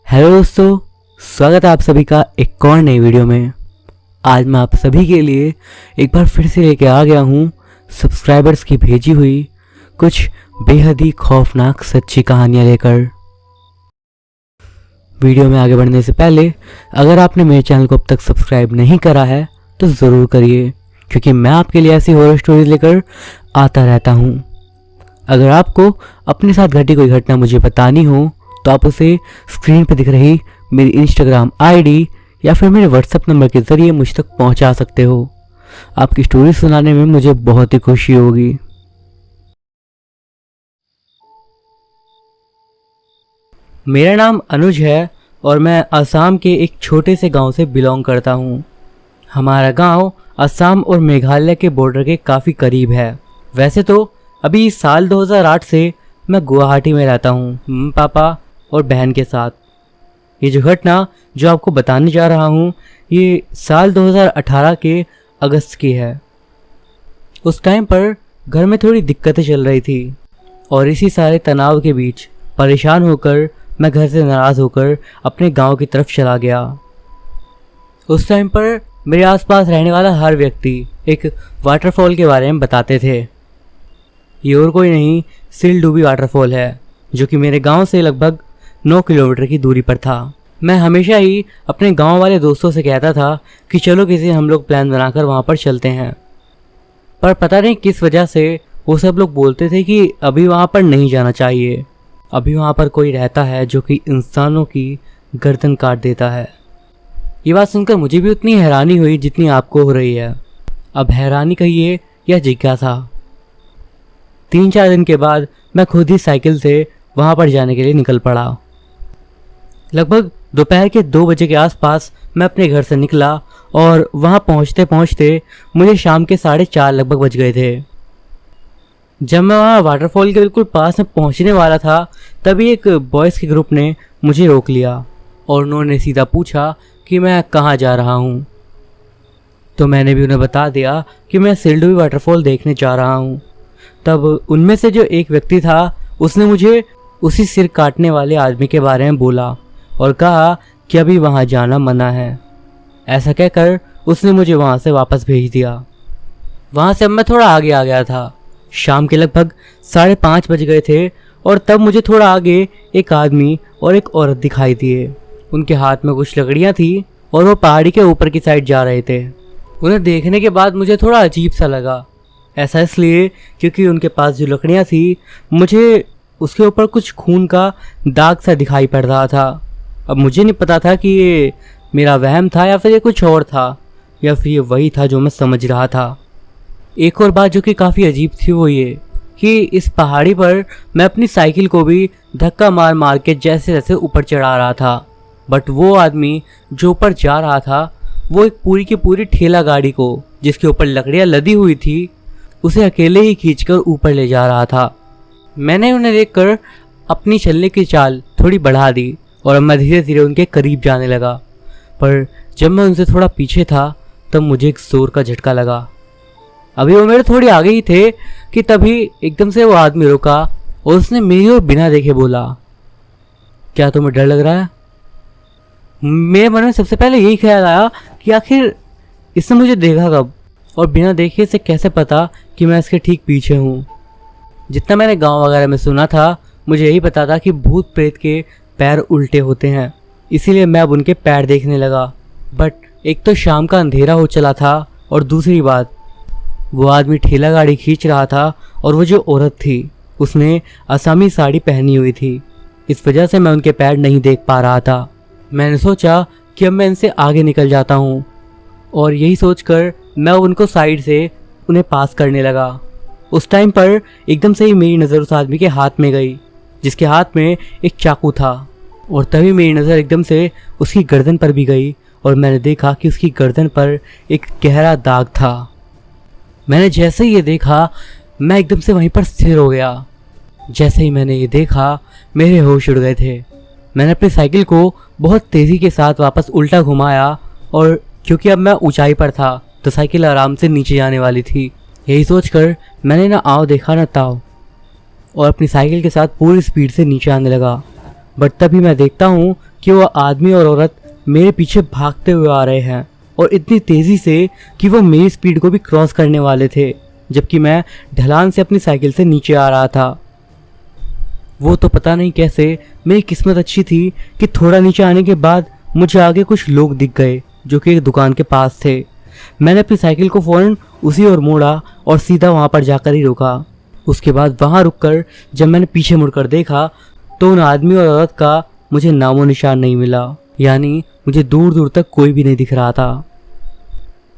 Hello दोस्तों, स्वागत है आप सभी का एक और नई वीडियो में। आज मैं आप सभी के लिए एक बार फिर से लेके आ गया हूँ सब्सक्राइबर्स की भेजी हुई कुछ बेहद ही खौफनाक सच्ची कहानियाँ लेकर। वीडियो में आगे बढ़ने से पहले अगर आपने मेरे चैनल को अब तक सब्सक्राइब नहीं करा है तो ज़रूर करिए, क्योंकि मैं आपके लिए ऐसी हॉरर स्टोरीज लेकर आता रहता हूँ। अगर आपको अपने साथ घटी कोई घटना मुझे बतानी हो तो आप उसे स्क्रीन पर दिख रही मेरी इंस्टाग्राम आईडी या फिर मेरे व्हाट्सएप नंबर के ज़रिए मुझ तक पहुंचा सकते हो। आपकी स्टोरी सुनाने में मुझे बहुत ही खुशी होगी। मेरा नाम अनुज है और मैं असम के एक छोटे से गांव से बिलोंग करता हूं। हमारा गांव असम और मेघालय के बॉर्डर के काफ़ी करीब है। वैसे तो अभी साल 2008 से मैं गुवाहाटी में रहता हूं, पापा और बहन के साथ। ये जो घटना जो आपको बताने जा रहा हूँ ये साल 2018 के अगस्त की है। उस टाइम पर घर में थोड़ी दिक्कतें चल रही थी और इसी सारे तनाव के बीच परेशान होकर मैं घर से नाराज़ होकर अपने गांव की तरफ चला गया। उस टाइम पर मेरे आसपास रहने वाला हर व्यक्ति एक वाटरफॉल के बारे में बताते थे। ये और कोई नहीं, सिलडुबी वाटरफॉल है, जो कि मेरे गांव से लगभग 9 किलोमीटर की दूरी पर था। मैं हमेशा ही अपने गांव वाले दोस्तों से कहता था कि चलो किसी हम लोग प्लान बनाकर वहां पर चलते हैं, पर पता नहीं किस वजह से वो सब लोग बोलते थे कि अभी वहां पर नहीं जाना चाहिए, अभी वहां पर कोई रहता है जो कि इंसानों की गर्दन काट देता है। ये बात सुनकर मुझे भी उतनी हैरानी हुई जितनी आपको हो रही है। अब हैरानी कहिए या जिज्ञासा। 3-4 दिन के बाद मैं खुद ही साइकिल से वहां पर जाने के लिए निकल पड़ा। लगभग दोपहर के 2 बजे के आसपास मैं अपने घर से निकला और वहां पहुंचते पहुंचते मुझे शाम के 4:30 लगभग बज गए थे। जब मैं वहां वाटरफॉल के बिल्कुल पास में पहुंचने वाला था तभी एक बॉयज़ के ग्रुप ने मुझे रोक लिया और उन्होंने सीधा पूछा कि मैं कहाँ जा रहा हूँ। तो मैंने भी उन्हें बता दिया कि मैं सिलडुबी वाटरफॉल देखने जा रहा हूँ। तब उनमें से जो एक व्यक्ति था उसने मुझे उसी सिर काटने वाले आदमी के बारे में बोला और कहा कि अभी वहाँ जाना मना है। ऐसा कहकर उसने मुझे वहाँ से वापस भेज दिया। वहाँ से अब मैं थोड़ा आगे आ गया था। शाम के लगभग 5:30 बज गए थे और तब मुझे थोड़ा आगे एक आदमी और एक औरत दिखाई दिए। उनके हाथ में कुछ लकड़ियाँ थी और वो पहाड़ी के ऊपर की साइड जा रहे थे। उन्हें देखने के बाद मुझे थोड़ा अजीब सा लगा। ऐसा इसलिए क्योंकि उनके पास जो लकड़ियाँ थी मुझे उसके ऊपर कुछ खून का दाग सा दिखाई पड़ रहा था। अब मुझे नहीं पता था कि ये मेरा वहम था या फिर ये कुछ और था या फिर ये वही था जो मैं समझ रहा था। एक और बात जो कि काफ़ी अजीब थी वो ये कि इस पहाड़ी पर मैं अपनी साइकिल को भी धक्का मार मार के जैसे जैसे ऊपर चढ़ा रहा था, बट वो आदमी जो ऊपर जा रहा था वो एक पूरी की पूरी ठेला गाड़ी को जिसके ऊपर लकड़ियाँ लदी हुई थी उसे अकेले ही खींचकर ऊपर ले जा रहा था। मैंने उन्हें देखकर अपनी चलने की चाल थोड़ी बढ़ा दी और मैं धीरे धीरे उनके करीब जाने लगा, पर जब मैं उनसे थोड़ा पीछे था तब मुझे एक जोर का झटका लगा। अभी वो मेरे थोड़ी आगे ही थे कि तभी एकदम से वो आदमी रुका और उसने मेरी ओर बिना देखे बोला, क्या तुम्हें डर लग रहा है? मेरे मन में सबसे पहले यही ख्याल आया कि आखिर इसने मुझे देखा कब और बिना देखे से कैसे पता कि मैं इसके ठीक पीछे हूँ। जितना मैंने गांव वगैरह में सुना था मुझे यही पता था कि भूत प्रेत के पैर उल्टे होते हैं, इसीलिए मैं अब उनके पैर देखने लगा। बट एक तो शाम का अंधेरा हो चला था और दूसरी बात वो आदमी ठेला गाड़ी खींच रहा था और वो जो औरत थी उसने असमी साड़ी पहनी हुई थी। इस वजह से मैं उनके पैर नहीं देख पा रहा था। मैंने सोचा कि अब मैं इनसे आगे निकल जाता हूँ और यही सोचकर मैं उनको साइड से उन्हें पास करने लगा। उस टाइम पर एकदम से ही मेरी नज़र उस आदमी के हाथ में गई जिसके हाथ में एक चाकू था और तभी मेरी नज़र एकदम से उसकी गर्दन पर भी गई और मैंने देखा कि उसकी गर्दन पर एक गहरा दाग था। मैंने जैसे ही ये देखा मैं एकदम से वहीं पर स्थिर हो गया। जैसे ही मैंने ये देखा मेरे होश उड़ गए थे। मैंने अपनी साइकिल को बहुत तेज़ी के साथ वापस उल्टा घुमाया और क्योंकि अब मैं ऊंचाई पर था तो साइकिल आराम से नीचे जाने वाली थी। यही सोचकर मैंने ना आओ देखा ना ताओ और अपनी साइकिल के साथ पूरी स्पीड से नीचे आने लगा। बट तभी मैं देखता हूँ कि वह आदमी और औरत मेरे पीछे भागते हुए आ रहे हैं और इतनी तेज़ी से कि वो मेरी स्पीड को भी क्रॉस करने वाले थे, जबकि मैं ढलान से अपनी साइकिल से नीचे आ रहा था। वो तो पता नहीं कैसे मेरी किस्मत अच्छी थी कि थोड़ा नीचे आने के बाद मुझे आगे कुछ लोग दिख गए जो कि एक दुकान के पास थे। मैंने अपनी साइकिल को फ़ौरन उसी ओर मोड़ा और सीधा वहाँ पर जाकर ही रुका। उसके बाद वहाँ रुककर जब मैंने पीछे मुड़कर देखा तो उन आदमी और औरत का मुझे नामो निशान नहीं मिला, यानी मुझे दूर दूर तक कोई भी नहीं दिख रहा था।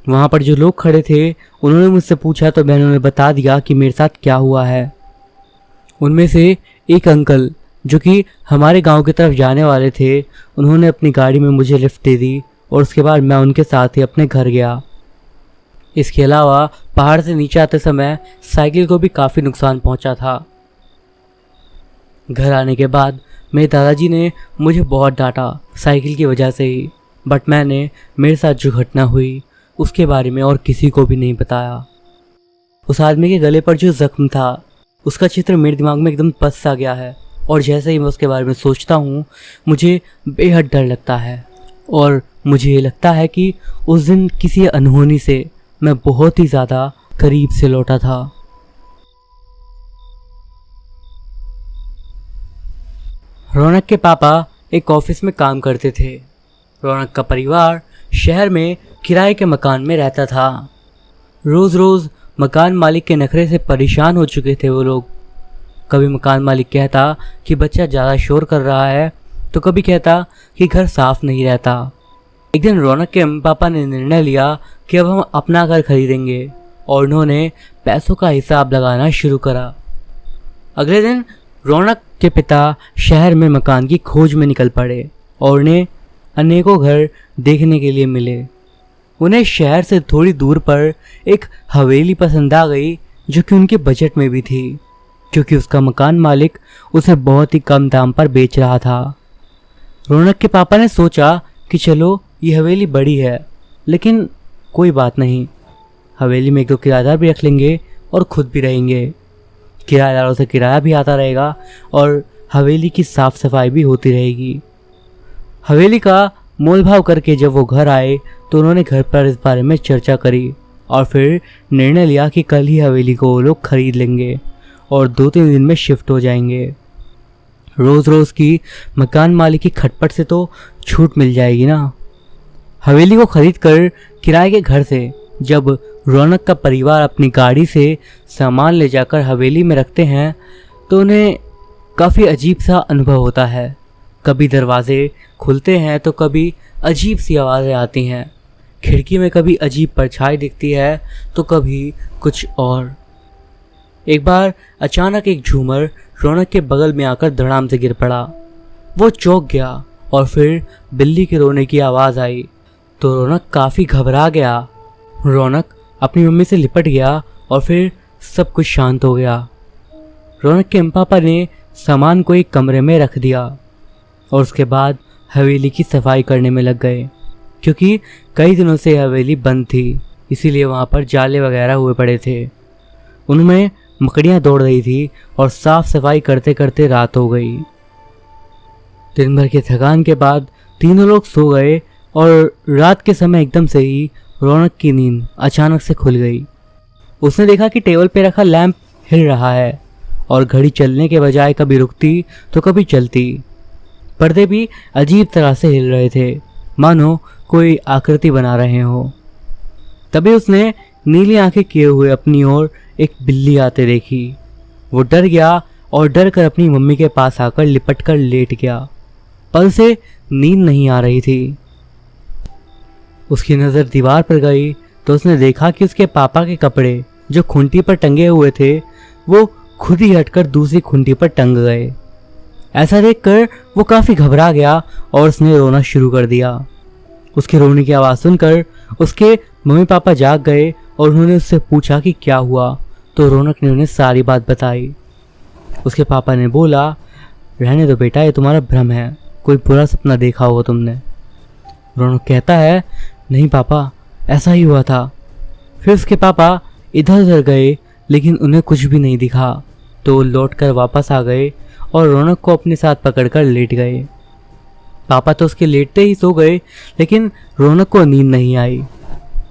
वहाँ पर जो लोग खड़े थे उन्होंने मुझसे पूछा तो मैंने उन्हें बता दिया कि मेरे साथ क्या हुआ है। उनमें से एक अंकल जो कि हमारे गांव की तरफ जाने वाले थे, उन्होंने अपनी गाड़ी में मुझे लिफ्ट दे दी और उसके बाद मैं उनके साथ ही अपने घर गया। इसके अलावा पहाड़ से नीचे आते समय साइकिल को भी काफ़ी नुकसान पहुंचा था। घर आने के बाद मेरे दादाजी ने मुझे बहुत डांटा साइकिल की वजह से ही, बट मैंने मेरे साथ जो घटना हुई उसके बारे में और किसी को भी नहीं बताया। उस आदमी के गले पर जो जख्म था उसका चित्र मेरे दिमाग में एकदम बस सा गया है और जैसे ही मैं उसके बारे में सोचता हूँ मुझे बेहद डर लगता है और मुझे ये लगता है कि उस दिन किसी अनहोनी से मैं बहुत ही ज़्यादा करीब से लौटा था। रौनक के पापा एक ऑफिस में काम करते थे। रौनक का परिवार शहर में किराए के मकान में रहता था। रोज़ रोज़ मकान मालिक के नखरे से परेशान हो चुके थे वो लोग। कभी मकान मालिक कहता कि बच्चा ज़्यादा शोर कर रहा है तो कभी कहता कि घर साफ नहीं रहता। एक दिन रौनक के अम्मी पापा ने निर्णय लिया कि अब हम अपना घर खरीदेंगे और उन्होंने पैसों का हिसाब लगाना शुरू करा। अगले दिन रौनक के पिता शहर में मकान की खोज में निकल पड़े और उन्हें अनेकों घर देखने के लिए मिले। उन्हें शहर से थोड़ी दूर पर एक हवेली पसंद आ गई जो कि उनके बजट में भी थी, क्योंकि उसका मकान मालिक उसे बहुत ही कम दाम पर बेच रहा था। रौनक के पापा ने सोचा कि चलो ये हवेली बड़ी है लेकिन कोई बात नहीं, हवेली में एक दो किराएदार भी रख लेंगे और खुद भी रहेंगे। किराएदारों से किराया भी आता रहेगा और हवेली की साफ सफाई भी होती रहेगी। हवेली का मोल भाव करके जब वो घर आए तो उन्होंने घर पर इस बारे में चर्चा करी और फिर निर्णय लिया कि कल ही हवेली को वो लोग खरीद लेंगे और 2-3 दिन में शिफ्ट हो जाएंगे। रोज़ रोज़ की मकान मालिक की खटपट से तो छूट मिल जाएगी ना। हवेली को खरीद कर किराए के घर से जब रौनक का परिवार अपनी गाड़ी से सामान ले जाकर हवेली में रखते हैं तो उन्हें काफ़ी अजीब सा अनुभव होता है। कभी दरवाजे खुलते हैं तो कभी अजीब सी आवाज़ें आती हैं, खिड़की में कभी अजीब परछाई दिखती है तो कभी कुछ और। एक बार अचानक एक झूमर रौनक के बगल में आकर धड़ाम से गिर पड़ा। वो चौंक गया और फिर बिल्ली के रोने की आवाज़ आई तो रौनक काफ़ी घबरा गया। रौनक अपनी मम्मी से लिपट गया और फिर सब कुछ शांत हो गया। रौनक के अम्मी पापा ने सामान को एक कमरे में रख दिया और उसके बाद हवेली की सफाई करने में लग गए, क्योंकि कई दिनों से हवेली बंद थी, इसीलिए वहाँ पर जाले वगैरह हुए पड़े थे। उनमें मकड़ियाँ दौड़ रही थी और साफ सफाई करते करते रात हो गई। दिन भर की थकान के बाद तीनों लोग सो गए और रात के समय एकदम से ही रौनक की नींद अचानक से खुल गई। उसने देखा कि टेबल पे रखा लैंप हिल रहा है और घड़ी चलने के बजाय कभी रुकती तो कभी चलती। पर्दे भी अजीब तरह से हिल रहे थे, मानो कोई आकृति बना रहे हो। तभी उसने नीली आंखें किए हुए अपनी ओर एक बिल्ली आते देखी। वो डर गया और डर कर अपनी मम्मी के पास आकर लिपट कर लेट गया, पर उसे नींद नहीं आ रही थी। उसकी नज़र दीवार पर गई तो उसने देखा कि उसके पापा के कपड़े जो खूंटी पर टंगे हुए थे वो खुद ही हटकर दूसरी खूंटी पर टंग गए। ऐसा देखकर वो काफ़ी घबरा गया और उसने रोना शुरू कर दिया। उसके रोने की आवाज़ सुनकर उसके मम्मी पापा जाग गए और उन्होंने उससे पूछा कि क्या हुआ, तो रौनक ने उन्हें सारी बात बताई। उसके पापा ने बोला, रहने दो बेटा, ये तुम्हारा भ्रम है, कोई बुरा सपना देखा होगा तुमने। रौनक कहता है, नहीं पापा, ऐसा ही हुआ था। फिर उसके पापा इधर उधर गए लेकिन उन्हें कुछ भी नहीं दिखा, तो वो लौट कर वापस आ गए और रौनक को अपने साथ पकड़कर लेट गए। पापा तो उसके लेटते ही सो गए, लेकिन रौनक को नींद नहीं आई।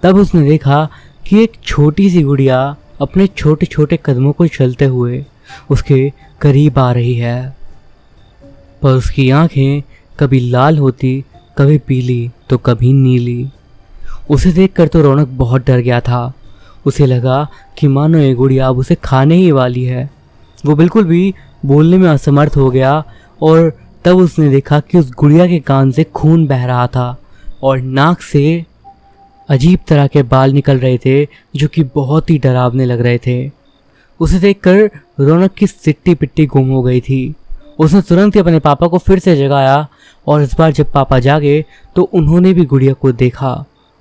तब उसने देखा कि एक छोटी सी गुड़िया अपने छोटे छोटे कदमों को चलते हुए उसके करीब आ रही है, पर उसकी आंखें कभी लाल होती, कभी पीली तो कभी नीली। उसे देखकर तो रौनक बहुत डर गया था। उसे लगा कि मानो ये गुड़िया अब उसे खाने ही वाली है। वो बिल्कुल भी बोलने में असमर्थ हो गया और तब उसने देखा कि उस गुड़िया के कान से खून बह रहा था और नाक से अजीब तरह के बाल निकल रहे थे जो कि बहुत ही डरावने लग रहे थे। उसे देखकर रौनक की सिट्टी पिट्टी गुम हो गई थी। उसने तुरंत ही अपने पापा को फिर से जगाया और इस बार जब पापा जागे तो उन्होंने भी गुड़िया को देखा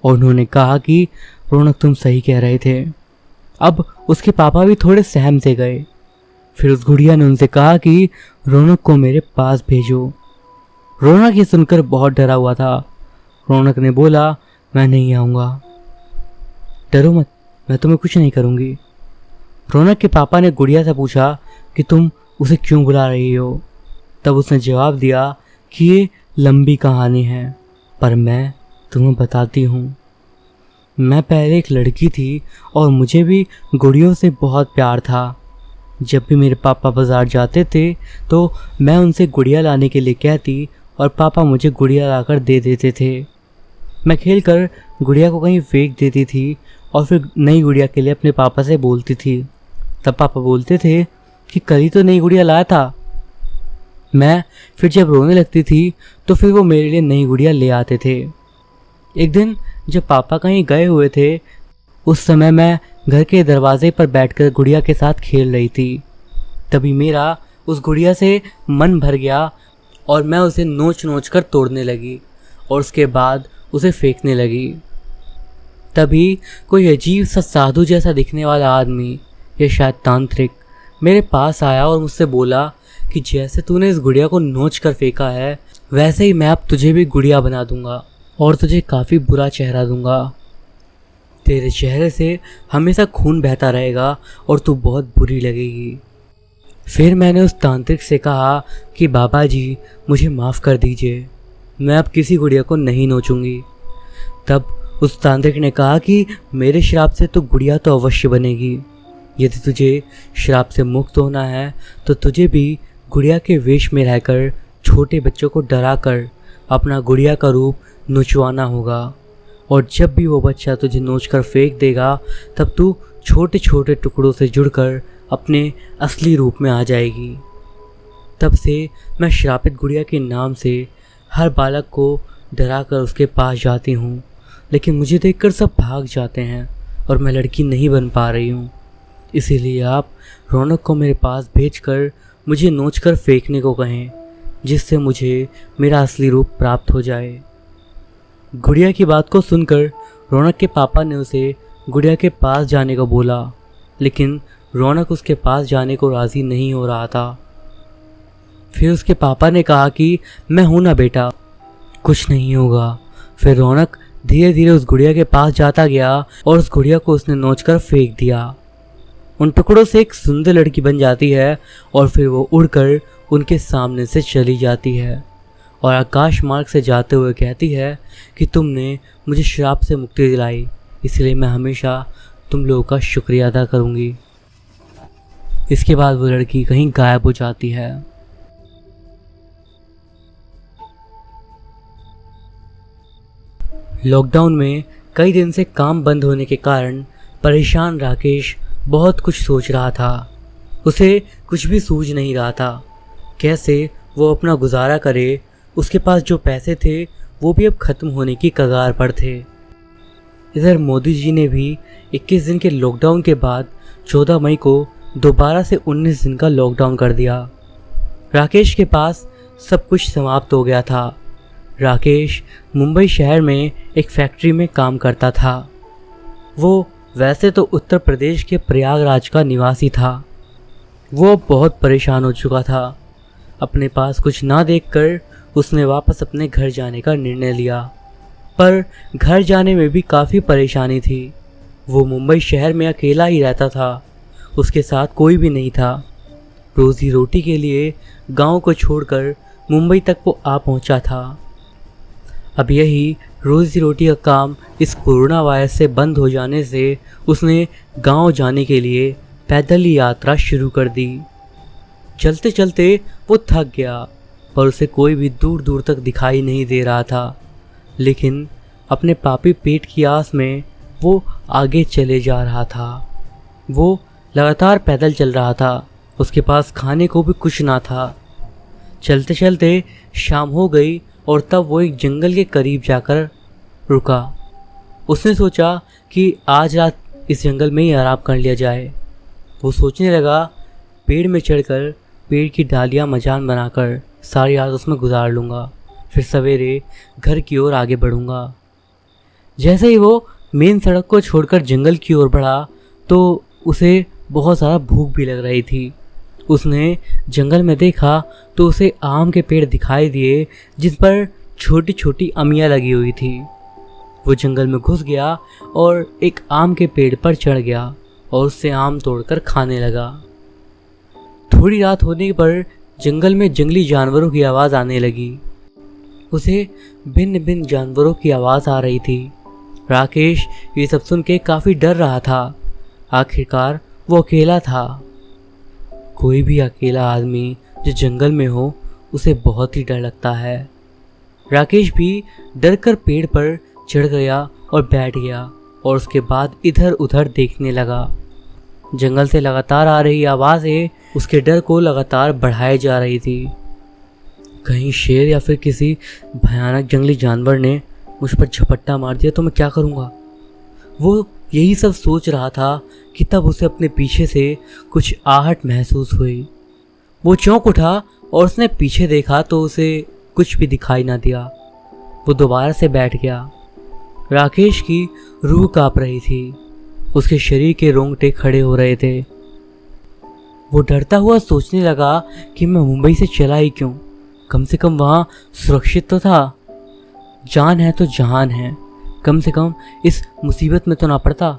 और उन्होंने कहा कि रौनक तुम सही कह रहे थे। अब उसके पापा भी थोड़े सहम से गए। फिर उस गुड़िया ने उनसे कहा कि रौनक को मेरे पास भेजो। रौनक ये सुनकर बहुत डरा हुआ था। रौनक ने बोला, मैं नहीं आऊँगा, डरो मत, मैं तुम्हें कुछ नहीं करूँगी। रौनक के पापा ने गुड़िया से पूछा कि तुम उसे क्यों बुला रही हो। तब उसने जवाब दिया कि ये लंबी कहानी है, पर मैं तुम्हें बताती हूँ। मैं पहले एक लड़की थी और मुझे भी गुड़ियों से बहुत प्यार था। जब भी मेरे पापा बाज़ार जाते थे तो मैं उनसे गुड़िया लाने के लिए कहती और पापा मुझे गुड़िया लाकर दे देते थे। मैं खेलकर गुड़िया को कहीं फेंक देती थी और फिर नई गुड़िया के लिए अपने पापा से बोलती थी। तब पापा बोलते थे कि कल ही तो नई गुड़िया लाया था। मैं फिर जब रोने लगती थी तो फिर वो मेरे लिए नई गुड़िया ले आते थे। एक दिन जब पापा कहीं गए हुए थे, उस समय मैं घर के दरवाजे पर बैठकर गुड़िया के साथ खेल रही थी। तभी मेरा उस गुड़िया से मन भर गया और मैं उसे नोच नोच कर तोड़ने लगी और उसके बाद उसे फेंकने लगी। तभी कोई अजीब सा साधु जैसा दिखने वाला आदमी, या शायद तांत्रिक, मेरे पास आया और मुझसे बोला कि जैसे तूने इस गुड़िया को नोच कर फेंका है, वैसे ही मैं अब तुझे भी गुड़िया बना दूंगा और तुझे काफ़ी बुरा चेहरा दूंगा। तेरे चेहरे से हमेशा खून बहता रहेगा और तू बहुत बुरी लगेगी। फिर मैंने उस तांत्रिक से कहा कि बाबा जी मुझे माफ़ कर दीजिए, मैं अब किसी गुड़िया को नहीं नोचूंगी। तब उस तांत्रिक ने कहा कि मेरे श्राप से तो गुड़िया तो अवश्य बनेगी। यदि तुझे श्राप से मुक्त होना है तो तुझे भी गुड़िया के वेश में रहकर छोटे बच्चों को डराकर अपना गुड़िया का रूप नोचवाना होगा, और जब भी वो बच्चा तुझे नोचकर फेंक देगा तब तू छोटे छोटे टुकड़ों से जुड़कर अपने असली रूप में आ जाएगी। तब से मैं श्रापित गुड़िया के नाम से हर बालक को डराकर उसके पास जाती हूँ, लेकिन मुझे देखकर सब भाग जाते हैं और मैं लड़की नहीं बन पा रही हूँ। इसीलिए आप रौनक को मेरे पास भेजकर मुझे नोचकर फेंकने को कहें, जिससे मुझे मेरा असली रूप प्राप्त हो जाए। गुड़िया की बात को सुनकर रौनक के पापा ने उसे गुड़िया के पास जाने को बोला, लेकिन रौनक उसके पास जाने को राज़ी नहीं हो रहा था। फिर उसके पापा ने कहा कि मैं हूं ना बेटा, कुछ नहीं होगा। फिर रौनक धीरे धीरे उस गुड़िया के पास जाता गया और उस गुड़िया को उसने नोचकर फेंक दिया। उन टुकड़ों से एक सुंदर लड़की बन जाती है और फिर वो उड़कर उनके सामने से चली जाती है और आकाश मार्ग से जाते हुए कहती है कि तुमने मुझे श्राप से मुक्ति दिलाई, इसलिए मैं हमेशा तुम लोगों का शुक्रिया अदा करूँगी। इसके बाद वो लड़की कहीं गायब हो जाती है। लॉकडाउन में कई दिन से काम बंद होने के कारण परेशान राकेश बहुत कुछ सोच रहा था। उसे कुछ भी सूझ नहीं रहा था कैसे वो अपना गुजारा करे। उसके पास जो पैसे थे वो भी अब ख़त्म होने की कगार पर थे। इधर मोदी जी ने भी 21 दिन के लॉकडाउन के बाद 14 मई को दोबारा से 19 दिन का लॉकडाउन कर दिया। राकेश के पास सब कुछ समाप्त हो गया था। राकेश मुंबई शहर में एक फैक्ट्री में काम करता था। वो वैसे तो उत्तर प्रदेश के प्रयागराज का निवासी था। वो बहुत परेशान हो चुका था। अपने पास कुछ ना देखकर उसने वापस अपने घर जाने का निर्णय लिया, पर घर जाने में भी काफ़ी परेशानी थी। वो मुंबई शहर में अकेला ही रहता था, उसके साथ कोई भी नहीं था। रोज़ी रोटी के लिए गांव को छोड़कर मुंबई तक वो आ पहुंचा था। अब यही रोजी रोटी का काम इस कोरोना वायरस से बंद हो जाने से उसने गांव जाने के लिए पैदल ही यात्रा शुरू कर दी। चलते चलते वो थक गया, पर उसे कोई भी दूर दूर तक दिखाई नहीं दे रहा था। लेकिन अपने पापी पेट की आस में वो आगे चले जा रहा था। वो लगातार पैदल चल रहा था, उसके पास खाने को भी कुछ ना था। चलते चलते शाम हो गई और तब वो एक जंगल के करीब जाकर रुका। उसने सोचा कि आज रात इस जंगल में ही आराम कर लिया जाए। वो सोचने लगा, पेड़ में चढ़कर पेड़ की डालियां मचान बनाकर सारी रात उसमें गुजार लूँगा, फिर सवेरे घर की ओर आगे बढ़ूँगा। जैसे ही वो मेन सड़क को छोड़कर जंगल की ओर बढ़ा तो उसे बहुत ज़्यादा भूख भी लग रही थी। उसने जंगल में देखा तो उसे आम के पेड़ दिखाई दिए जिस पर छोटी छोटी अमियाँ लगी हुई थी। वो जंगल में घुस गया और एक आम के पेड़ पर चढ़ गया और उससे आम तोड़कर खाने लगा। थोड़ी रात होने पर जंगल में जंगली जानवरों की आवाज़ आने लगी। उसे भिन्न भिन्न जानवरों की आवाज़ आ रही थी। राकेश ये सब सुन के काफ़ी डर रहा था। आखिरकार वो अकेला था। कोई भी अकेला आदमी जो जंगल में हो उसे बहुत ही डर लगता है। राकेश भी डर कर पेड़ पर चढ़ गया और बैठ गया और उसके बाद इधर उधर देखने लगा। जंगल से लगातार आ रही आवाज़ें उसके डर को लगातार बढ़ाए जा रही थी। कहीं शेर या फिर किसी भयानक जंगली जानवर ने मुझ पर झपट्टा मार दिया तो मैं क्या करूँगा। वो यही सब सोच रहा था कि तब उसे अपने पीछे से कुछ आहट महसूस हुई। वो चौंक उठा और उसने पीछे देखा तो उसे कुछ भी दिखाई ना दिया। वो दोबारा से बैठ गया। राकेश की रूह कांप रही थी। उसके शरीर के रोंगटे खड़े हो रहे थे। वो डरता हुआ सोचने लगा कि मैं मुंबई से चला ही क्यों, कम से कम वहाँ सुरक्षित तो था। जान है तो जहान है, कम से कम इस मुसीबत में तो ना पड़ता।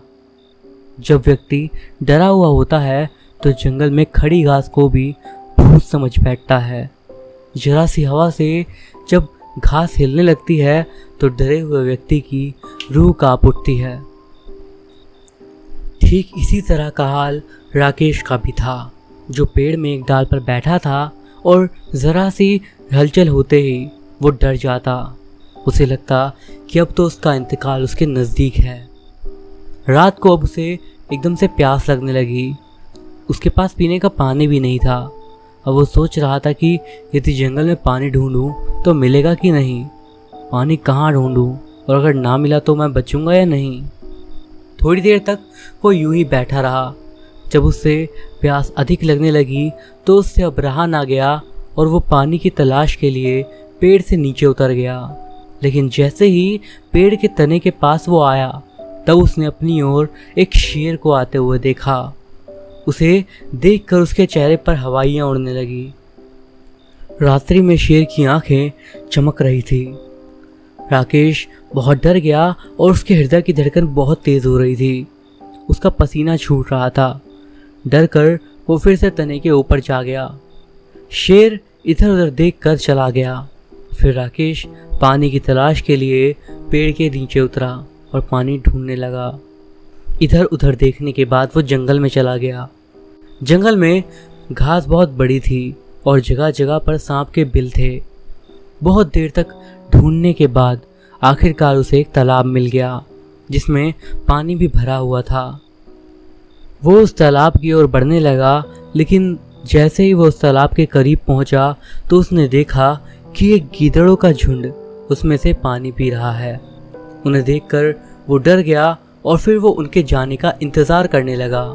जब व्यक्ति डरा हुआ होता है तो जंगल में खड़ी घास को भी भूत समझ बैठता है। जरा सी हवा से जब घास हिलने लगती है तो डरे हुए व्यक्ति की रूह कांप उठती है। ठीक इसी तरह का हाल राकेश का भी था, जो पेड़ में एक डाल पर बैठा था और ज़रा सी हलचल होते ही वो डर जाता। उसे लगता कि अब तो उसका इंतकाल उसके नज़दीक है। रात को अब उसे एकदम से प्यास लगने लगी। उसके पास पीने का पानी भी नहीं था। अब वो सोच रहा था कि यदि जंगल में पानी ढूंढूं तो मिलेगा कि नहीं, पानी कहाँ ढूंढूं, और अगर ना मिला तो मैं बचूंगा या नहीं। थोड़ी देर तक वो यूं ही बैठा रहा। जब उससे प्यास अधिक लगने लगी तो उससे अब रहा ना गया और वो पानी की तलाश के लिए पेड़ से नीचे उतर गया। लेकिन जैसे ही पेड़ के तने के पास वो आया तब उसने अपनी ओर एक शेर को आते हुए देखा। उसे देखकर उसके चेहरे पर हवाइयाँ उड़ने लगी। रात्रि में शेर की आंखें चमक रही थी। राकेश बहुत डर गया और उसके हृदय की धड़कन बहुत तेज़ हो रही थी। उसका पसीना छूट रहा था। डर कर वो फिर से तने के ऊपर जा गया। शेर इधर उधर देख कर चला गया। फिर राकेश पानी की तलाश के लिए पेड़ के नीचे उतरा और पानी ढूंढने लगा। इधर उधर देखने के बाद वो जंगल में चला गया। जंगल में घास बहुत बड़ी थी और जगह जगह पर सांप के बिल थे। बहुत देर तक ढूंढने के बाद आखिरकार उसे एक तालाब मिल गया जिसमें पानी भी भरा हुआ था। वो उस तालाब की ओर बढ़ने लगा, लेकिन जैसे ही वो उस तालाब के करीब पहुंचा तो उसने देखा कि एक गीदड़ों का झुंड उसमें से पानी पी रहा है। उन्हें देखकर वो डर गया और फिर वो उनके जाने का इंतज़ार करने लगा।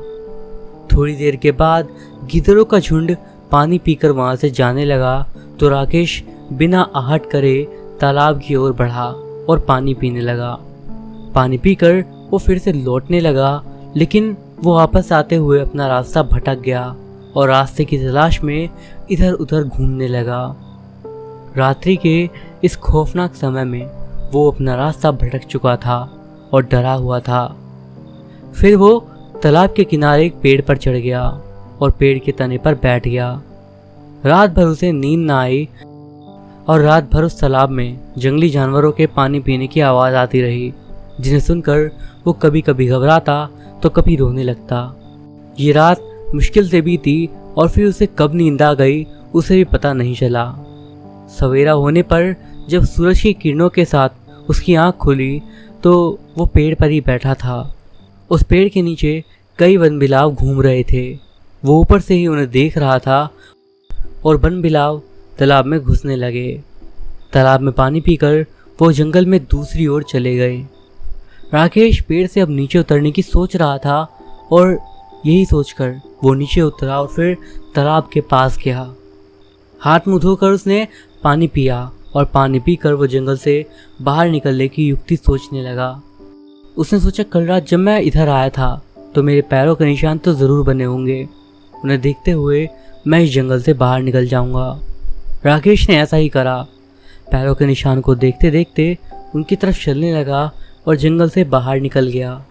थोड़ी देर के बाद गीदड़ों का झुंड पानी पीकर वहाँ से जाने लगा तो राकेश बिना आहट करे तालाब की ओर बढ़ा और पानी पीने लगा। पानी पीकर वो फिर से लौटने लगा, लेकिन वो वापस आते हुए अपना रास्ता भटक गया और रास्ते की तलाश में इधर उधर घूमने लगा। रात्रि के इस खौफनाक समय में वो अपना रास्ता भटक चुका था और डरा हुआ था। फिर वो तालाब के किनारे एक पेड़ पर चढ़ गया और पेड़ के तने पर बैठ गया। रात भर उसे नींद ना आई और रात भर उस तालाब में जंगली जानवरों के पानी पीने की आवाज़ आती रही, जिन्हें सुनकर वो कभी कभी घबराता तो कभी रोने लगता। ये रात मुश्किल से बीती और फिर उसे कब नींद आ गई उसे भी पता नहीं चला। सवेरा होने पर जब सूरज की किरणों के साथ उसकी आंख खुली तो वो पेड़ पर ही बैठा था। उस पेड़ के नीचे कई वनबिलाव घूम रहे थे। वो ऊपर से ही उन्हें देख रहा था और वनबिलाव तालाब में घुसने लगे। तालाब में पानी पीकर वो जंगल में दूसरी ओर चले गए। राकेश पेड़ से अब नीचे उतरने की सोच रहा था और यही सोचकर वो नीचे उतरा और फिर तालाब के पास गया। हाथ मुंह धोकर उसने पानी पिया और पानी पीकर वो जंगल से बाहर निकलने की युक्ति सोचने लगा। उसने सोचा, कल रात जब मैं इधर आया था तो मेरे पैरों के निशान तो ज़रूर बने होंगे। उन्हें देखते हुए मैं इस जंगल से बाहर निकल जाऊंगा। राकेश ने ऐसा ही करा। पैरों के निशान को देखते देखते उनकी तरफ चलने लगा और जंगल से बाहर निकल गया।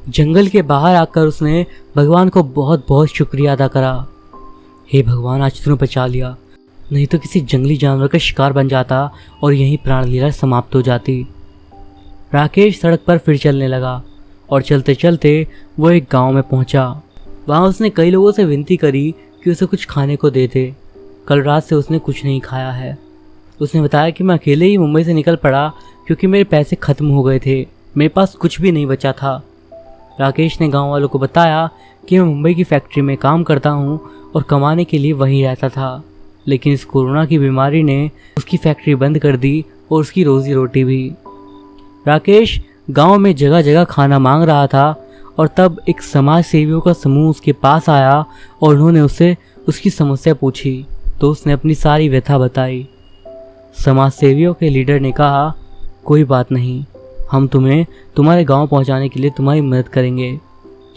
जंगल के बाहर आकर उसने भगवान को बहुत बहुत शुक्रिया अदा करा। हे भगवान, आज तूने बचा लिया, नहीं तो किसी जंगली जानवर का शिकार बन जाता और यहीं प्राण लीला समाप्त हो जाती। राकेश सड़क पर फिर चलने लगा और चलते चलते वो एक गांव में पहुंचा। वहाँ उसने कई लोगों से विनती करी कि उसे कुछ खाने को दे दे। कल रात से उसने कुछ नहीं खाया है। उसने बताया कि मैं अकेले ही मुंबई से निकल पड़ा क्योंकि मेरे पैसे ख़त्म हो गए थे, मेरे पास कुछ भी नहीं बचा था। राकेश ने गांव वालों को बताया कि मैं मुंबई की फैक्ट्री में काम करता हूं और कमाने के लिए वहीं रहता था, लेकिन इस कोरोना की बीमारी ने उसकी फैक्ट्री बंद कर दी और उसकी रोज़ी रोटी भी। राकेश गांव में जगह जगह खाना मांग रहा था और तब एक समाज सेवियों का समूह उसके पास आया और उन्होंने उससे उसकी समस्या पूछी तो उसने अपनी सारी व्यथा बताई। समाज सेवियों के लीडर ने कहा, कोई बात नहीं, हम तुम्हें तुम्हारे गांव पहुंचाने के लिए तुम्हारी मदद करेंगे।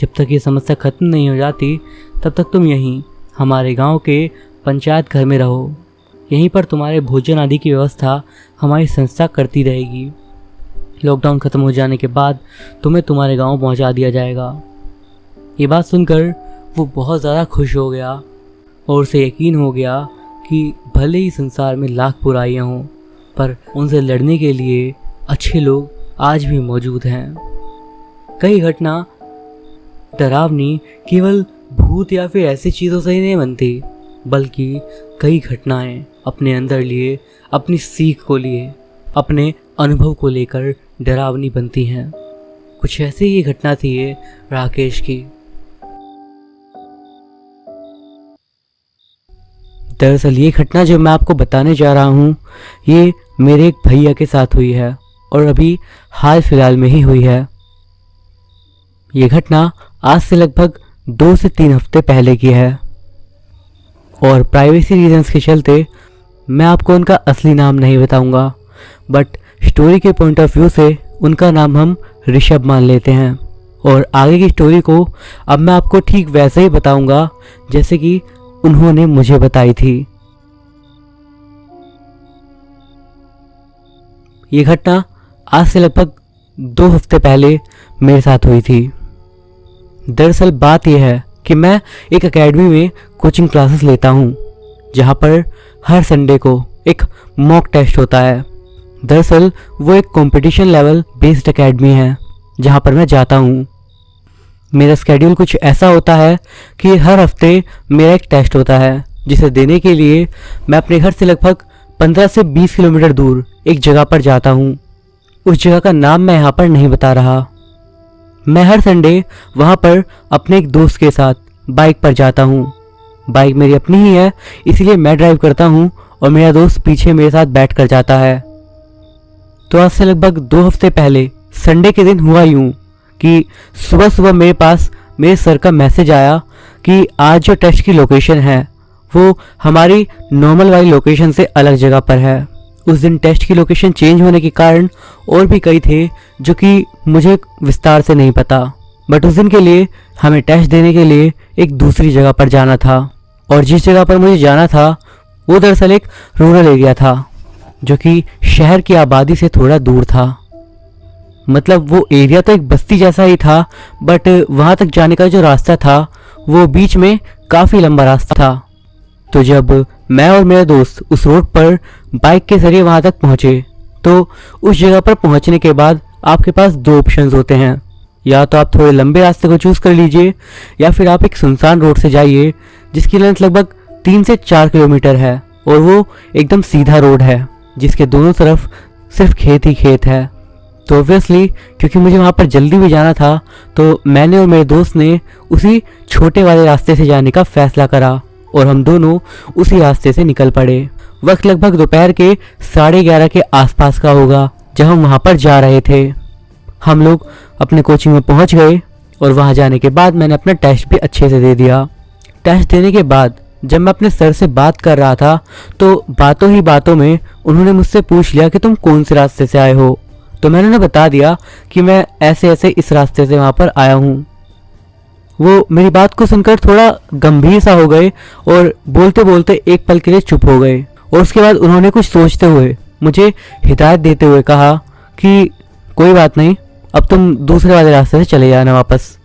जब तक ये समस्या ख़त्म नहीं हो जाती तब तक तुम यहीं हमारे गांव के पंचायत घर में रहो। यहीं पर तुम्हारे भोजन आदि की व्यवस्था हमारी संस्था करती रहेगी। लॉकडाउन ख़त्म हो जाने के बाद तुम्हें तुम्हारे गांव पहुंचा दिया जाएगा। ये बात सुनकर वो बहुत ज़्यादा खुश हो गया और उसे यकीन हो गया कि भले ही संसार में लाख बुराइयां हों पर उनसे लड़ने के लिए अच्छे लोग आज भी मौजूद हैं। कई घटना डरावनी केवल भूत या फिर ऐसी चीज़ों से ही नहीं बनती, बल्कि कई घटनाएं अपने अंदर लिए, अपनी सीख को लिए, अपने अनुभव को लेकर डरावनी बनती हैं। कुछ ऐसी ही घटना थी ये राकेश की। दरअसल ये घटना जो मैं आपको बताने जा रहा हूँ ये मेरे एक भैया के साथ हुई है और अभी हाल फिलहाल में ही हुई है। ये घटना आज से लगभग 2 से 3 हफ्ते पहले की है और प्राइवेसी रीजंस के चलते मैं आपको उनका असली नाम नहीं बताऊंगा, बट स्टोरी के पॉइंट ऑफ व्यू से उनका नाम हम ऋषभ मान लेते हैं। और आगे की स्टोरी को अब मैं आपको ठीक वैसे ही बताऊंगा जैसे कि उन्होंने मुझे बताई थी। ये घटना आज से लगभग 2 हफ्ते पहले मेरे साथ हुई थी। दरअसल बात यह है कि मैं एक एकेडमी में कोचिंग क्लासेस लेता हूँ जहाँ पर हर संडे को एक मॉक टेस्ट होता है। दरअसल वो एक कंपटीशन लेवल बेस्ड एकेडमी है जहाँ पर मैं जाता हूँ। मेरा स्केड्यूल कुछ ऐसा होता है कि हर हफ्ते मेरा एक टेस्ट होता है जिसे देने के लिए मैं अपने घर से लगभग 15 से 20 किलोमीटर दूर एक जगह पर जाता हूँ। उस जगह का नाम मैं यहाँ पर नहीं बता रहा। मैं हर संडे वहाँ पर अपने एक दोस्त के साथ बाइक पर जाता हूँ। बाइक मेरी अपनी ही है इसलिए मैं ड्राइव करता हूँ और मेरा दोस्त पीछे मेरे साथ बैठ कर जाता है। तो आज से लगभग 2 हफ्ते पहले संडे के दिन हुआ यूँ कि सुबह सुबह मेरे पास मेरे सर का मैसेज आया कि आज जो टेस्ट की लोकेशन है वो हमारी नॉर्मल वाली लोकेशन से अलग जगह पर है। उस दिन टेस्ट की लोकेशन चेंज होने के कारण और भी कई थे जो कि मुझे विस्तार से नहीं पता, बट उस दिन के लिए हमें टेस्ट देने के लिए एक दूसरी जगह पर जाना था। और जिस जगह पर मुझे जाना था वो दरअसल एक रूरल एरिया था जो कि शहर की आबादी से थोड़ा दूर था। मतलब वो एरिया तो एक बस्ती जैसा ही था बट वहाँ तक जाने का जो रास्ता था वो बीच में काफ़ी लंबा रास्ता था। तो जब मैं और मेरा दोस्त उस रोड पर बाइक के जरिए वहां तक पहुंचे तो उस जगह पर पहुंचने के बाद आपके पास दो ऑप्शंस होते हैं। या तो आप थोड़े लंबे रास्ते को चूज कर लीजिए या फिर आप एक सुनसान रोड से जाइए जिसकी लेंथ लगभग 3 से 4 किलोमीटर है और वो एकदम सीधा रोड है जिसके दोनों तरफ सिर्फ खेत ही खेत है। तो ऑब्वियसली क्योंकि मुझे वहाँ पर जल्दी भी जाना था तो मैंने और मेरे दोस्त ने उसी छोटे वाले रास्ते से जाने का फैसला करा और हम दोनों उसी रास्ते से निकल पड़े। वक्त लगभग दोपहर के 11:30 के आसपास का होगा जब हम वहाँ पर जा रहे थे। हम लोग अपने कोचिंग में पहुँच गए और वहाँ जाने के बाद मैंने अपना टेस्ट भी अच्छे से दे दिया। टेस्ट देने के बाद जब मैं अपने सर से बात कर रहा था तो बातों ही बातों में उन्होंने मुझसे पूछ लिया कि तुम कौन से रास्ते से आए हो। तो मैंने उन्हें बता दिया कि मैं ऐसे ऐसे इस रास्ते से वहाँ पर आया हूँ। वो मेरी बात को सुनकर थोड़ा गंभीर सा हो गए और बोलते बोलते एक पल के लिए चुप हो गए और उसके बाद उन्होंने कुछ सोचते हुए मुझे हिदायत देते हुए कहा कि कोई बात नहीं, अब तुम दूसरे वाले रास्ते से चले जाना वापस।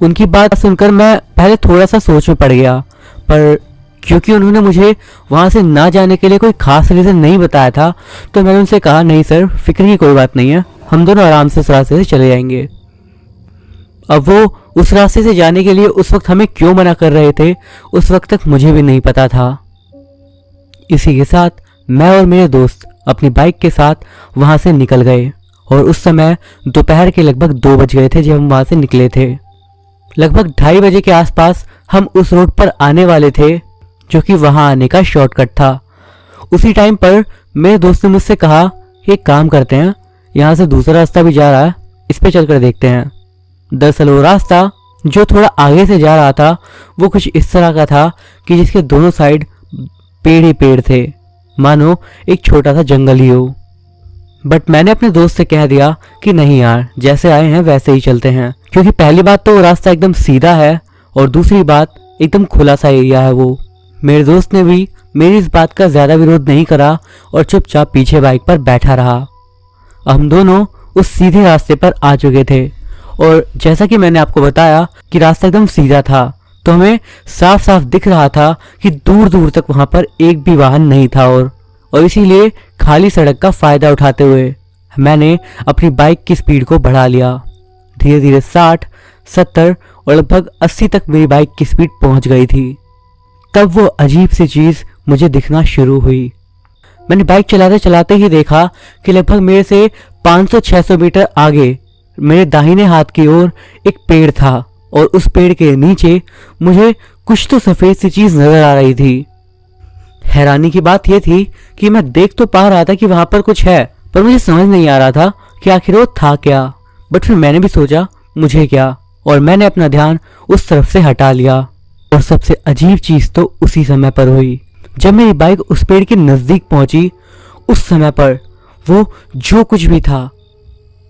उनकी बात सुनकर मैं पहले थोड़ा सा सोच में पड़ गया, पर क्योंकि उन्होंने मुझे वहाँ से ना जाने के लिए कोई खास रीज़न नहीं बताया था तो मैंने उनसे कहा नहीं सर, फिक्र की कोई बात नहीं है, हम दोनों आराम से उस रास्ते से चले जाएंगे। अब वो उस रास्ते से जाने के लिए उस वक्त हमें क्यों मना कर रहे थे उस वक्त तक मुझे भी नहीं पता था। इसी के साथ मैं और मेरे दोस्त अपनी बाइक के साथ वहाँ से निकल गए और उस समय दोपहर के लगभग 2 बज गए थे जब हम वहाँ से निकले थे। लगभग 2:30 बजे के आसपास हम उस रोड पर आने वाले थे जो कि वहां आने का शॉर्टकट था। उसी टाइम पर मेरे दोस्त ने मुझसे कहा कि एक काम करते हैं, यहाँ से दूसरा रास्ता भी जा रहा है, इस पे चलकर देखते हैं। दरअसल वो रास्ता जो थोड़ा आगे से जा रहा था वो कुछ इस तरह का था कि जिसके दोनों साइड पेड़ ही पेड़ थे, मानो एक छोटा सा जंगल ही हो। बट मैंने अपने दोस्त से कह दिया कि नहीं यार, जैसे आए हैं वैसे ही चलते हैं, क्योंकि पहली बात तो वो रास्ता एकदम सीधा है और दूसरी बात एकदम खुला सा एरिया है वो। मेरे दोस्त ने भी मेरी इस बात का ज़्यादा विरोध नहीं करा और चुपचाप पीछे बाइक पर बैठा रहा। हम दोनों उस सीधे रास्ते पर आ चुके थे और जैसा कि मैंने आपको बताया कि रास्ता एकदम सीधा था तो हमें साफ साफ दिख रहा था कि दूर दूर तक वहाँ पर एक भी वाहन नहीं था और इसीलिए खाली सड़क का फ़ायदा उठाते हुए मैंने अपनी बाइक की स्पीड को बढ़ा लिया। धीरे धीरे 60, 70 और लगभग 80 तक मेरी बाइक की स्पीड पहुँच गई थी। तब वो अजीब सी चीज़ मुझे दिखना शुरू हुई। मैंने बाइक चलाते चलाते ही देखा कि लगभग मेरे से 500-600 मीटर आगे मेरे दाहिने हाथ की ओर एक पेड़ था और उस पेड़ के नीचे मुझे कुछ तो सफ़ेद सी चीज़ नज़र आ रही थी। हैरानी की बात यह थी कि मैं देख तो पा रहा था कि वहाँ पर कुछ है, पर मुझे समझ नहीं आ रहा था कि आखिर वो था क्या। बट फिर मैंने भी सोचा मुझे क्या, और मैंने अपना ध्यान उस तरफ से हटा लिया। और सबसे अजीब चीज़ तो उसी समय पर हुई जब मेरी बाइक उस पेड़ के नज़दीक पहुंची। उस समय पर वो जो कुछ भी था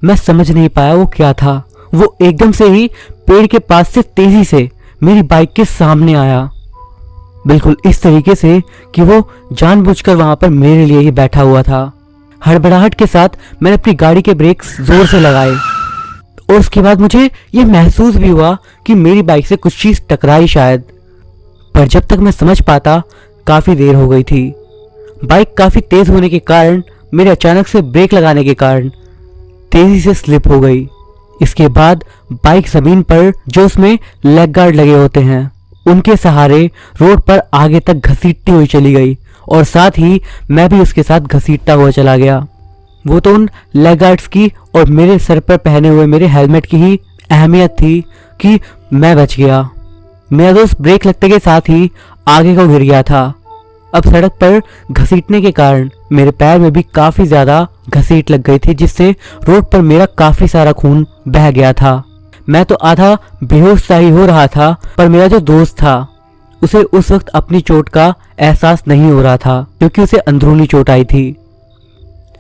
मैं समझ नहीं पाया वो क्या था। वो एकदम से ही पेड़ के पास से तेजी से मेरी बाइक के सामने आया, बिल्कुल इस तरीके से कि वो जानबूझकर वहां पर मेरे लिए ही बैठा हुआ था। हड़बड़ाहट के साथ मैंने अपनी गाड़ी के ब्रेक्स जोर से लगाए और उसके बाद मुझे ये महसूस भी हुआ कि मेरी बाइक से कुछ चीज़ टकराई शायद, पर जब तक मैं समझ पाता काफ़ी देर हो गई थी। बाइक काफ़ी तेज़ होने के कारण मेरे अचानक से ब्रेक लगाने के कारण तेज़ी से स्लिप हो गई। इसके बाद बाइक ज़मीन पर जो उसमें लेग गार्ड लगे होते हैं उनके सहारे रोड पर आगे तक घसीटती हुई चली गई और साथ ही मैं भी उसके साथ घसीटता हुआ चला गया। वो तो उन लेग गार्ड्स की और मेरे सर पर पहने हुए मेरे हेलमेट की ही अहमियत थी कि मैं बच गया। मेरा दोस्त ब्रेक लगते के साथ ही आगे को गिर गया था। अब सड़क पर घसीटने के कारण मेरे पैर में भी काफ़ी ज़्यादा घसीट लग गई थी, जिससे रोड पर मेरा काफ़ी सारा खून बह गया था। मैं तो आधा बेहोश सा ही हो रहा था, पर मेरा जो दोस्त था उसे उस वक्त अपनी चोट का एहसास नहीं हो रहा था क्योंकि उसे अंदरूनी चोट आई थी।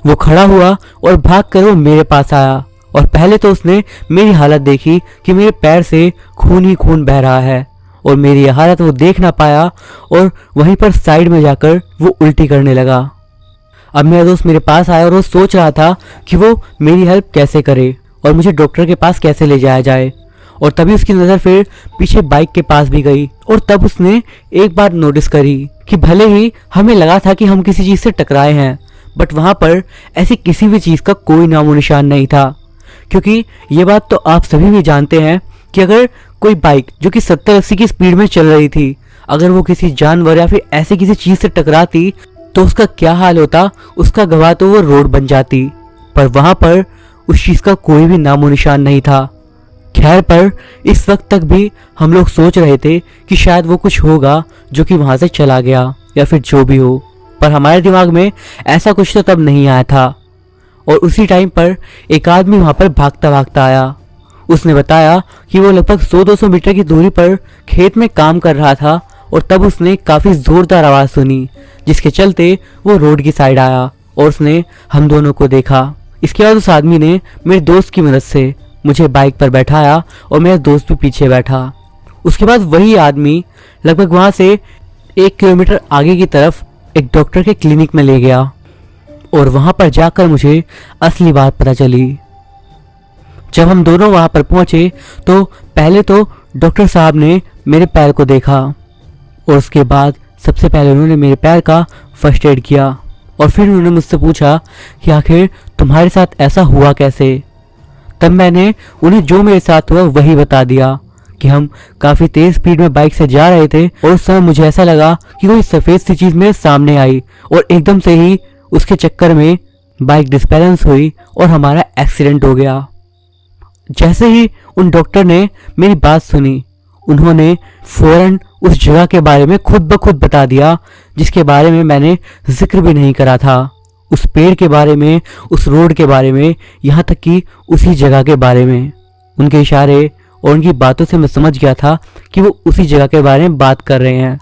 वो खड़ा हुआ और भागकर वो मेरे पास आया और पहले तो उसने मेरी हालत देखी कि मेरे पैर से खून ही खून बह रहा है और मेरी हालत वो देख ना पाया और वहीं पर साइड में जाकर वो उल्टी करने लगा। अब मेरा दोस्त मेरे पास आया और वो सोच रहा था कि वो मेरी हेल्प कैसे करे और मुझे डॉक्टर के पास कैसे ले जाया जाए। और तभी उसकी नज़र फिर पीछे बाइक के पास भी गई और तब उसने एक बात नोटिस करी कि भले ही हमें लगा था कि हम किसी चीज़ से टकराए हैं, बट वहाँ पर ऐसी किसी भी चीज़ का कोई नामो निशान नहीं था। क्योंकि ये बात तो आप सभी भी जानते हैं कि अगर कोई बाइक जो कि 70-80 की स्पीड में चल रही थी, अगर वो किसी जानवर या फिर ऐसी किसी चीज़ से टकराती तो उसका क्या हाल होता, उसका गवाह तो वो रोड बन जाती। पर वहाँ पर उस चीज़ का कोई भी नामो निशान नहीं था। खैर, पर इस वक्त तक भी हम लोग सोच रहे थे कि शायद वो कुछ होगा जो कि वहाँ से चला गया या फिर जो भी हो, पर हमारे दिमाग में ऐसा कुछ तो तब नहीं आया था। और उसी टाइम पर एक आदमी वहाँ पर भागता भागता आया। उसने बताया कि वो लगभग 100-200 मीटर की दूरी पर खेत में काम कर रहा था और तब उसने काफ़ी ज़ोरदार आवाज़ सुनी, जिसके चलते वो रोड की साइड आया और उसने हम दोनों को देखा। इसके बाद उस आदमी ने मेरे दोस्त की मदद से मुझे बाइक पर बैठाया और मेरा दोस्त भी पीछे बैठा। उसके बाद वही आदमी लगभग वहाँ से 1 किलोमीटर आगे की तरफ एक डॉक्टर के क्लिनिक में ले गया और वहाँ पर जाकर मुझे असली बात पता चली। जब हम दोनों वहाँ पर पहुँचे तो पहले तो डॉक्टर साहब ने मेरे पैर को देखा और उसके बाद सबसे पहले उन्होंने मेरे पैर का फर्स्ट एड किया और फिर उन्होंने मुझसे पूछा कि आखिर तुम्हारे साथ ऐसा हुआ कैसे। तब मैंने उन्हें जो मेरे साथ हुआ वही बता दिया कि हम काफ़ी तेज़ स्पीड में बाइक से जा रहे थे और उस समय मुझे ऐसा लगा कि कोई सफ़ेद सी चीज़ मेरे सामने आई और एकदम से ही उसके चक्कर में बाइक डिसबैलेंस हुई और हमारा एक्सीडेंट हो गया। जैसे ही उन डॉक्टर ने मेरी बात सुनी, उन्होंने फौरन उस जगह के बारे में खुद ब खुद बता दिया जिसके बारे में मैंने जिक्र भी नहीं करा था। उस पेड़ के बारे में, उस रोड के बारे में, यहाँ तक कि उसी जगह के बारे में। उनके इशारे और उनकी बातों से मैं समझ गया था कि वो उसी जगह के बारे में बात कर रहे हैं।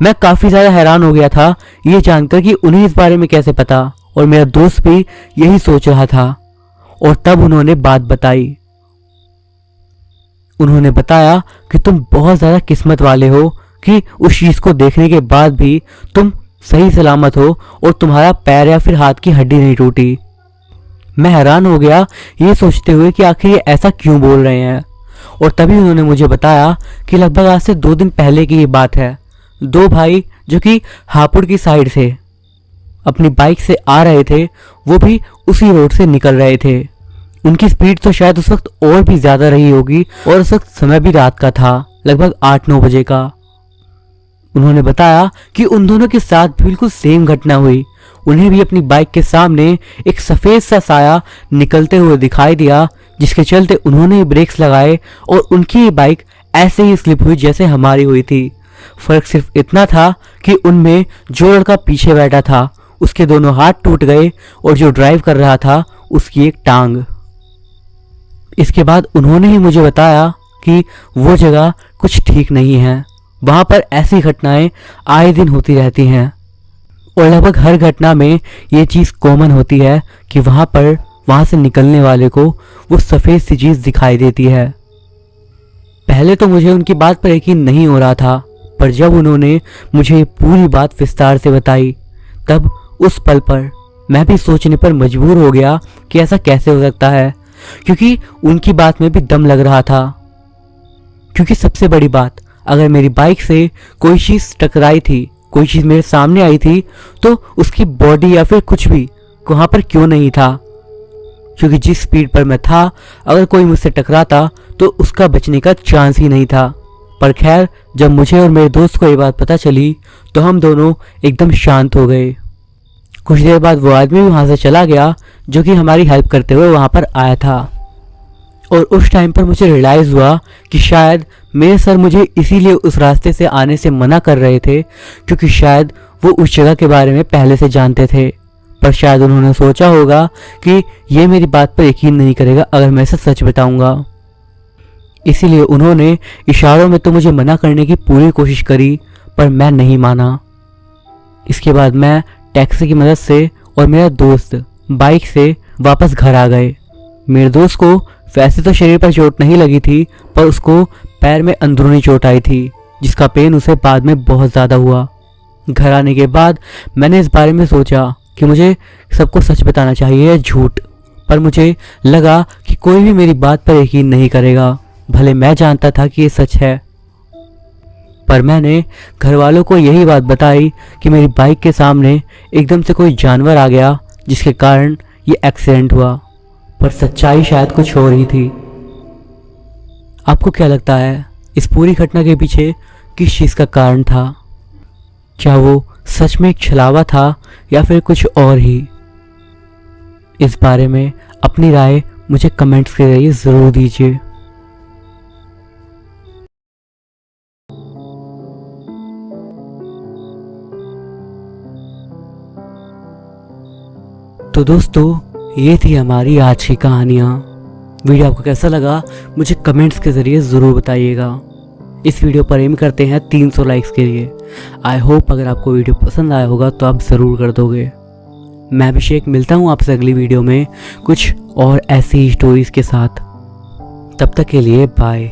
मैं काफ़ी ज़्यादा हैरान हो गया था ये जानकर कि उन्हें इस बारे में कैसे पता, और मेरा दोस्त भी यही सोच रहा था। और तब उन्होंने बात बताई। उन्होंने बताया कि तुम बहुत ज़्यादा किस्मत वाले हो कि उस चीज़ को देखने के बाद भी तुम सही सलामत हो और तुम्हारा पैर या फिर हाथ की हड्डी नहीं टूटी। मैं हैरान हो गया ये सोचते हुए कि आखिर ये ऐसा क्यों बोल रहे हैं। और तभी उन्होंने मुझे बताया कि लगभग आज से 2 दिन पहले की ये बात है। 2 भाई जो कि हापुड़ की साइड से अपनी बाइक से आ रहे थे, वो भी उसी रोड से निकल रहे थे। उनकी स्पीड तो शायद उस वक्त और भी ज़्यादा रही होगी और उस वक्त समय भी रात का था, लगभग 8-9 बजे का। उन्होंने बताया कि उन दोनों के साथ बिल्कुल सेम घटना हुई। उन्हें भी अपनी बाइक के सामने एक सफ़ेद सा साया निकलते हुए दिखाई दिया, जिसके चलते उन्होंने ब्रेक्स लगाए और उनकी बाइक ऐसे ही स्लिप हुई जैसे हमारी हुई थी। फ़र्क सिर्फ इतना था कि उनमें जो लड़का पीछे बैठा था उसके दोनों हाथ टूट गए और जो ड्राइव कर रहा था उसकी एक टांग। इसके बाद उन्होंने ही मुझे बताया कि वो जगह कुछ ठीक नहीं है, वहाँ पर ऐसी घटनाएं आए दिन होती रहती हैं और लगभग हर घटना में ये चीज़ कॉमन होती है कि वहाँ से निकलने वाले को वो सफ़ेद सी चीज़ दिखाई देती है। पहले तो मुझे उनकी बात पर यकीन नहीं हो रहा था, पर जब उन्होंने मुझे पूरी बात विस्तार से बताई तब उस पल पर मैं भी सोचने पर मजबूर हो गया कि ऐसा कैसे हो सकता है, क्योंकि उनकी बात में भी दम लग रहा था। क्योंकि सबसे बड़ी बात, अगर मेरी बाइक से कोई चीज़ टकराई थी, कोई चीज़ मेरे सामने आई थी, तो उसकी बॉडी या फिर कुछ भी वहाँ पर क्यों नहीं था, क्योंकि जिस स्पीड पर मैं था अगर कोई मुझसे टकराता तो उसका बचने का चांस ही नहीं था। पर खैर, जब मुझे और मेरे दोस्त को ये बात पता चली तो हम दोनों एकदम शांत हो गए। कुछ देर बाद वो आदमी भी वहाँ से चला गया जो कि हमारी हेल्प करते हुए वहाँ पर आया था। और उस टाइम पर मुझे रियलाइज़ हुआ कि शायद मेरे सर मुझे इसीलिए उस रास्ते से आने से मना कर रहे थे, क्योंकि शायद वो उस जगह के बारे में पहले से जानते थे। पर शायद उन्होंने सोचा होगा कि ये मेरी बात पर यकीन नहीं करेगा अगर मैं इसे सच बताऊंगा, इसीलिए उन्होंने इशारों में तो मुझे मना करने की पूरी कोशिश करी, पर मैं नहीं माना। इसके बाद मैं टैक्सी की मदद से और मेरा दोस्त बाइक से वापस घर आ गए। मेरे दोस्त को वैसे तो शरीर पर चोट नहीं लगी थी, पर उसको पैर में अंदरूनी चोट आई थी, जिसका पेन उसे बाद में बहुत ज़्यादा हुआ। घर आने के बाद मैंने इस बारे में सोचा कि मुझे सबको सच बताना चाहिए या झूठ, पर मुझे लगा कि कोई भी मेरी बात पर यकीन नहीं करेगा, भले मैं जानता था कि ये सच है, पर मैंने घर वालों को यही बात बताई कि मेरी बाइक के सामने एकदम से कोई जानवर आ गया जिसके कारण ये एक्सीडेंट हुआ। पर सच्चाई शायद कुछ और ही थी। आपको क्या लगता है इस पूरी घटना के पीछे किस चीज़ का कारण था? क्या वो सच में एक छलावा था या फिर कुछ और ही? इस बारे में अपनी राय मुझे कमेंट्स के जरिए ज़रूर दीजिए। तो दोस्तों, ये थी हमारी आज की कहानियाँ। वीडियो आपको कैसा लगा मुझे कमेंट्स के ज़रिए ज़रूर बताइएगा। इस वीडियो पर एम करते हैं 300 लाइक्स के लिए। आई होप अगर आपको वीडियो पसंद आया होगा तो आप ज़रूर कर दोगे। मैं अभिषेक मिलता हूँ आपसे अगली वीडियो में कुछ और ऐसी ही स्टोरीज़ के साथ। तब तक के लिए बाय।